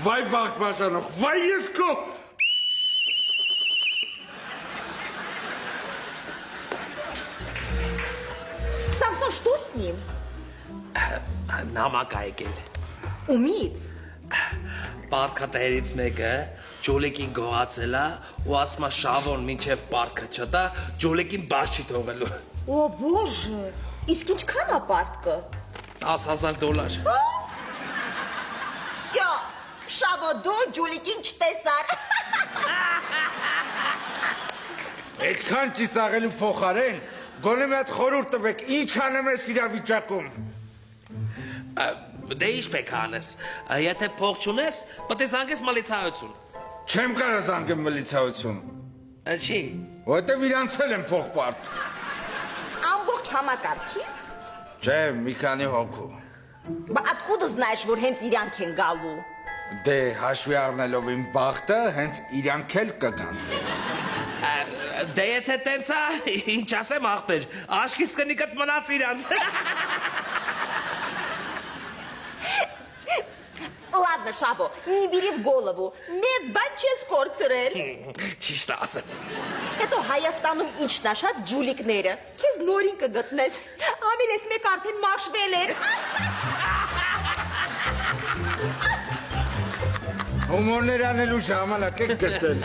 Վայ բախտ բաժանող, վայ ես քո։ Самсон, что с ним? Նամակ ա եկել։ Ումից։ Պարտքատերից մեկը ջոլեկին գողացել է ու ասում է շավոն մինչև պարտքը չտա, ջոլեկին բաց չի թողելու։ О, боже, իսկ ինչքան է պարտքը։ $10,000։ Всё, շավո դու ջուլիկին չտեսար։ Այդքան ծիծաղելու փոխարեն, գոնե մի հատ խորհուրդ տվեք, ինչ անեմ ես իրավիճակում։ Դե ինչ պետք անես։ Եթե փող չունես, պետք է զանգես մալիցայություն։ Չեմ կարող զանգեմ մլիցայություն, Չի։ որտեվ իրանցել եմ փող պարտք։ Ամբողջ համակարգի։ Չէ, մի քանի հոգու։ Բա откуда знаешь, որ հենց իրանք են գալու։ Դե հաշվի առնելով իմ բախտը, հենց իրանք էլ կգան։ Դե եթե տենց է, ինչ ասեմ ախպեր, աշկիս կնիկդ մնաց իրանց։ Ладно, Шабо, не бери в голову. Մեծ բան չես կորցրել։ Ճիշտ ասեմ։ Հետո Հայաստանում ինչն է շատ ջուլիկները։ Քեզ նորին կգտնես։ Ամենես մեկ արդեն մաշվել է։ Հումորներ անելու ժամանակ եք գտել։